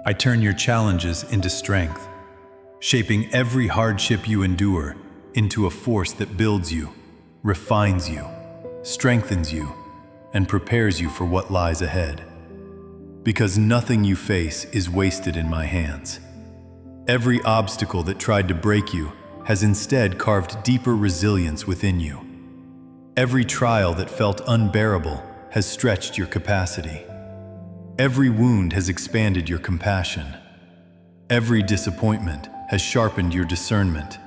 I turn your challenges into strength, shaping every hardship you endure into a force that builds you, refines you, strengthens you, and prepares you for what lies ahead. Because nothing you face is wasted in my hands. Every obstacle that tried to break you has instead carved deeper resilience within you. Every trial that felt unbearable has stretched your capacity. Every wound has expanded your compassion. Every disappointment has sharpened your discernment.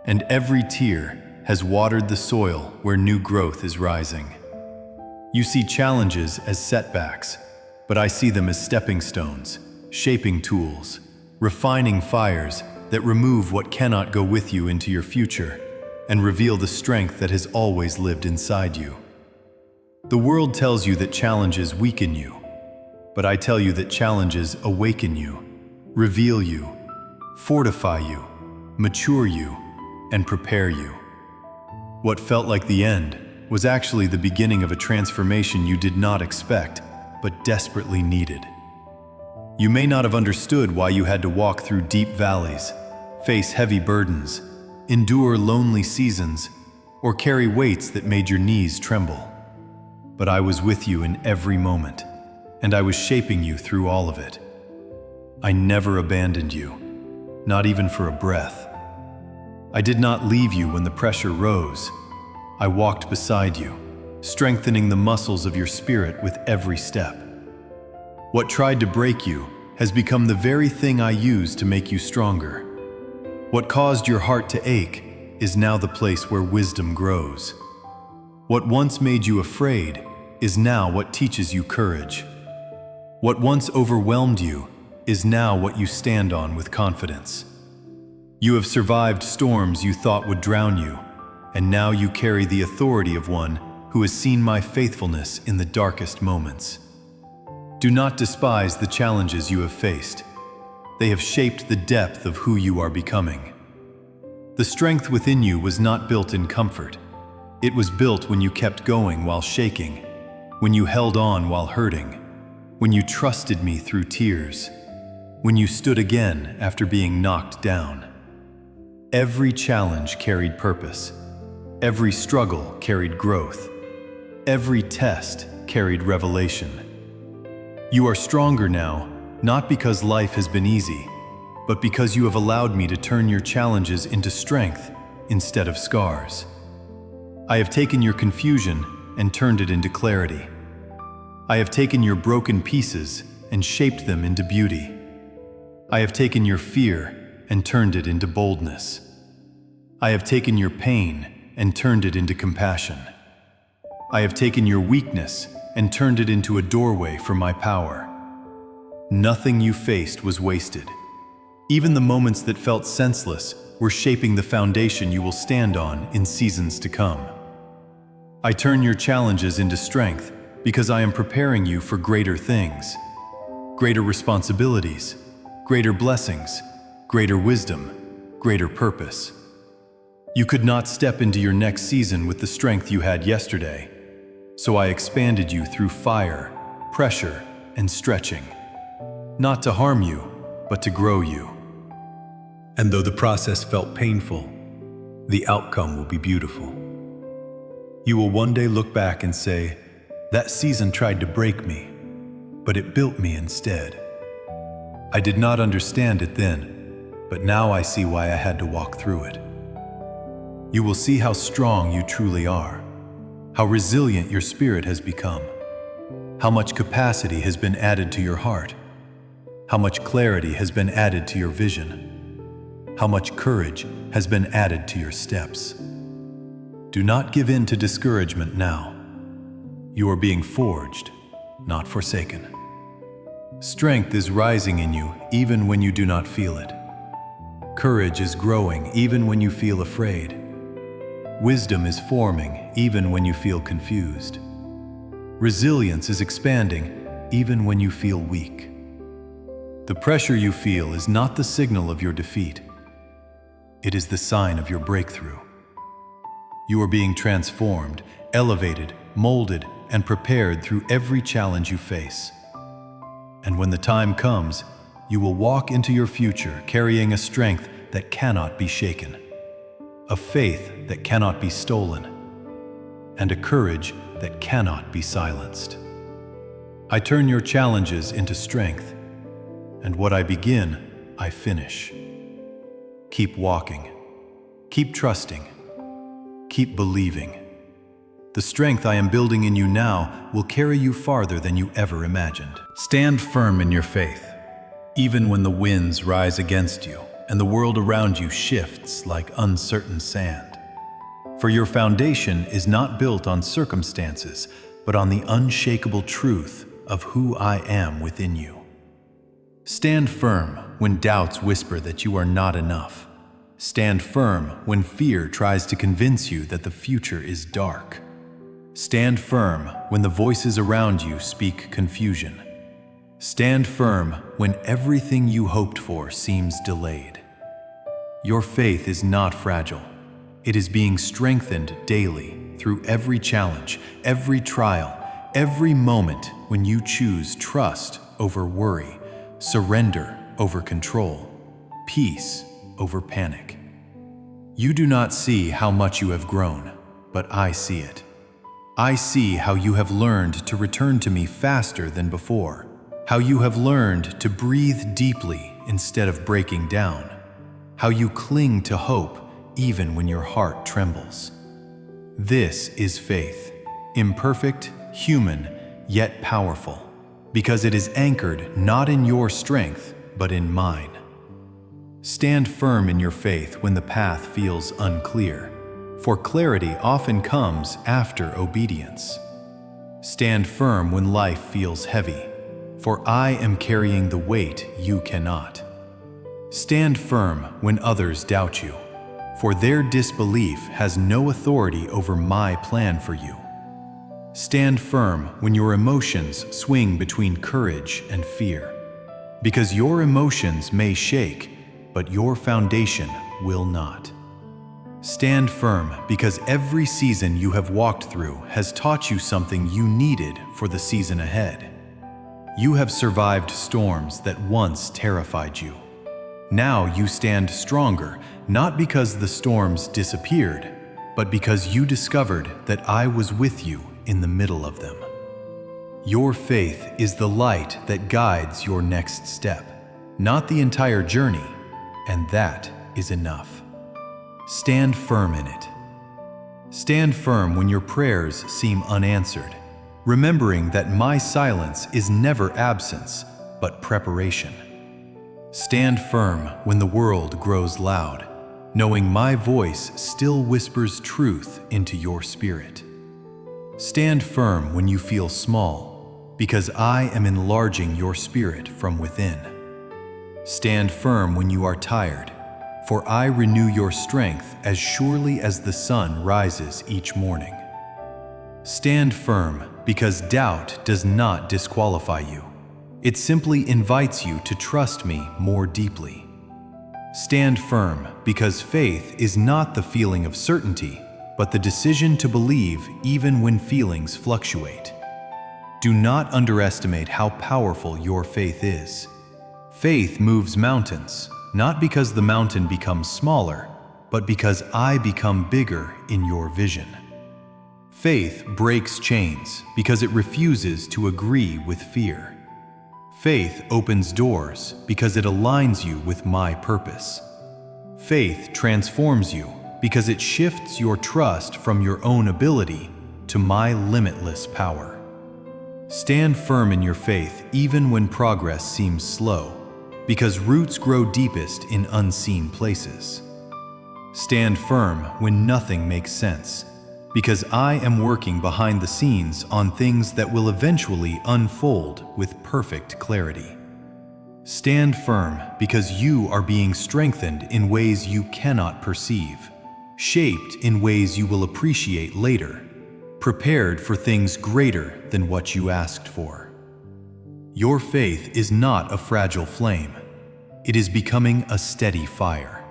And every tear has watered the soil where new growth is rising. You see challenges as setbacks, but I see them as stepping stones, shaping tools, refining fires that remove what cannot go with you into your future and reveal the strength that has always lived inside you. The world tells you that challenges weaken you, but I tell you that challenges awaken you, reveal you, fortify you, mature you, and prepare you. What felt like the end was actually the beginning of a transformation you did not expect, but desperately needed. You may not have understood why you had to walk through deep valleys, face heavy burdens, endure lonely seasons, or carry weights that made your knees tremble. But I was with you in every moment, and I was shaping you through all of it. I never abandoned you, not even for a breath. I did not leave you when the pressure rose. I walked beside you, strengthening the muscles of your spirit with every step. What tried to break you has become the very thing I use to make you stronger. What caused your heart to ache is now the place where wisdom grows. What once made you afraid is now what teaches you courage. What once overwhelmed you is now what you stand on with confidence. You have survived storms you thought would drown you, and now you carry the authority of one who has seen my faithfulness in the darkest moments. Do not despise the challenges you have faced. They have shaped the depth of who you are becoming. The strength within you was not built in comfort. It was built when you kept going while shaking, when you held on while hurting, when you trusted me through tears, when you stood again after being knocked down. Every challenge carried purpose. Every struggle carried growth. Every test carried revelation. You are stronger now, not because life has been easy, but because you have allowed me to turn your challenges into strength instead of scars. I have taken your confusion and turned it into clarity. I have taken your broken pieces and shaped them into beauty. I have taken your fear and turned it into boldness. I have taken your pain and turned it into compassion. I have taken your weakness and turned it into a doorway for my power. Nothing you faced was wasted. Even the moments that felt senseless were shaping the foundation you will stand on in seasons to come. I turn your challenges into strength because I am preparing you for greater things, greater responsibilities, greater blessings, greater wisdom, greater purpose. You could not step into your next season with the strength you had yesterday, so I expanded you through fire, pressure, and stretching, not to harm you, but to grow you. And though the process felt painful, the outcome will be beautiful. You will one day look back and say, "That season tried to break me, but it built me instead. I did not understand it then, but now I see why I had to walk through it." You will see how strong you truly are, how resilient your spirit has become, how much capacity has been added to your heart, how much clarity has been added to your vision, how much courage has been added to your steps. Do not give in to discouragement now. You are being forged, not forsaken. Strength is rising in you even when you do not feel it. Courage is growing even when you feel afraid. Wisdom is forming even when you feel confused. Resilience is expanding even when you feel weak. The pressure you feel is not the signal of your defeat. It is the sign of your breakthrough. You are being transformed, elevated, molded, and prepared through every challenge you face. And when the time comes, you will walk into your future carrying a strength that cannot be shaken, a faith that cannot be stolen, and a courage that cannot be silenced. I turn your challenges into strength, and what I begin, I finish. Keep walking, keep trusting, keep believing. The strength I am building in you now will carry you farther than you ever imagined. Stand firm in your faith, even when the winds rise against you and the world around you shifts like uncertain sand. For your foundation is not built on circumstances, but on the unshakable truth of who I am within you. Stand firm when doubts whisper that you are not enough. Stand firm when fear tries to convince you that the future is dark. Stand firm when the voices around you speak confusion. Stand firm when everything you hoped for seems delayed. Your faith is not fragile. It is being strengthened daily through every challenge, every trial, every moment when you choose trust over worry, surrender over control, peace over panic. You do not see how much you have grown, but I see it. I see how you have learned to return to me faster than before, how you have learned to breathe deeply instead of breaking down, how you cling to hope even when your heart trembles. This is faith, imperfect, human, yet powerful, because it is anchored not in your strength, but in mine. Stand firm in your faith when the path feels unclear, for clarity often comes after obedience. Stand firm when life feels heavy, for I am carrying the weight you cannot. Stand firm when others doubt you, for their disbelief has no authority over my plan for you. Stand firm when your emotions swing between courage and fear, because your emotions may shake, but your foundation will not. Stand firm because every season you have walked through has taught you something you needed for the season ahead. You have survived storms that once terrified you. Now you stand stronger, not because the storms disappeared, but because you discovered that I was with you in the middle of them. Your faith is the light that guides your next step, not the entire journey, and that is enough. Stand firm in it. Stand firm when your prayers seem unanswered, remembering that my silence is never absence, but preparation. Stand firm when the world grows loud, knowing my voice still whispers truth into your spirit. Stand firm when you feel small, because I am enlarging your spirit from within. Stand firm when you are tired, for I renew your strength as surely as the sun rises each morning. Stand firm because doubt does not disqualify you. It simply invites you to trust me more deeply. Stand firm because faith is not the feeling of certainty, but the decision to believe even when feelings fluctuate. Do not underestimate how powerful your faith is. Faith moves mountains, not because the mountain becomes smaller, but because I become bigger in your vision. Faith breaks chains because it refuses to agree with fear. Faith opens doors because it aligns you with my purpose. Faith transforms you because it shifts your trust from your own ability to my limitless power. Stand firm in your faith even when progress seems slow, because roots grow deepest in unseen places. Stand firm when nothing makes sense, because I am working behind the scenes on things that will eventually unfold with perfect clarity. Stand firm because you are being strengthened in ways you cannot perceive, shaped in ways you will appreciate later, prepared for things greater than what you asked for. Your faith is not a fragile flame. It is becoming a steady fire.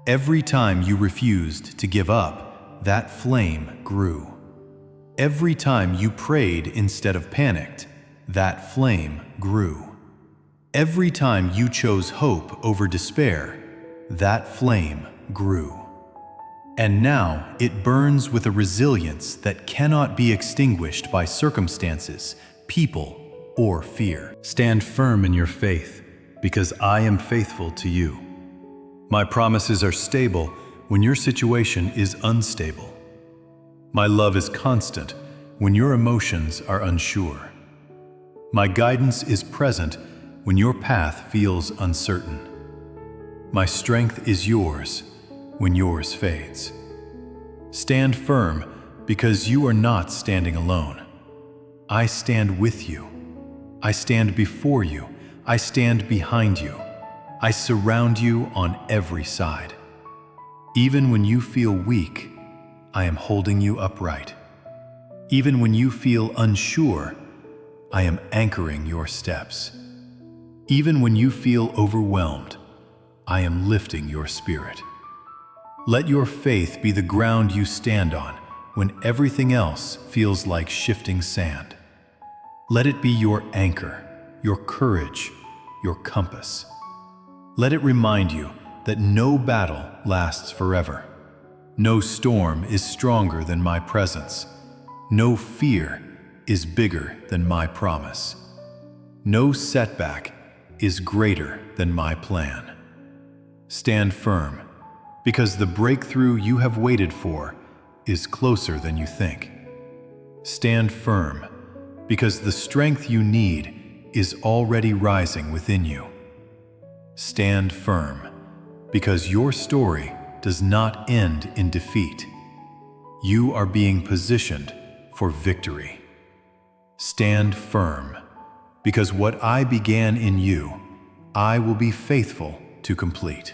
Every time you refused to give up, that flame grew. Every time you prayed instead of panicked, that flame grew. Every time you chose hope over despair, that flame grew. And now it burns with a resilience that cannot be extinguished by circumstances, people, or fear. Stand firm in your faith, because I am faithful to you. My promises are stable when your situation is unstable. My love is constant when your emotions are unsure. My guidance is present when your path feels uncertain. My strength is yours when yours fades. Stand firm because you are not standing alone. I stand with you. I stand before you. I stand behind you. I surround you on every side. Even when you feel weak, I am holding you upright. Even when you feel unsure, I am anchoring your steps. Even when you feel overwhelmed, I am lifting your spirit. Let your faith be the ground you stand on when everything else feels like shifting sand. Let it be your anchor, your courage, your compass. Let it remind you that no battle lasts forever. No storm is stronger than my presence. No fear is bigger than my promise. No setback is greater than my plan. Stand firm, because the breakthrough you have waited for is closer than you think. Stand firm, because the strength you need is already rising within you. Stand firm, because your story does not end in defeat. You are being positioned for victory. Stand firm, because what I began in you, I will be faithful to complete.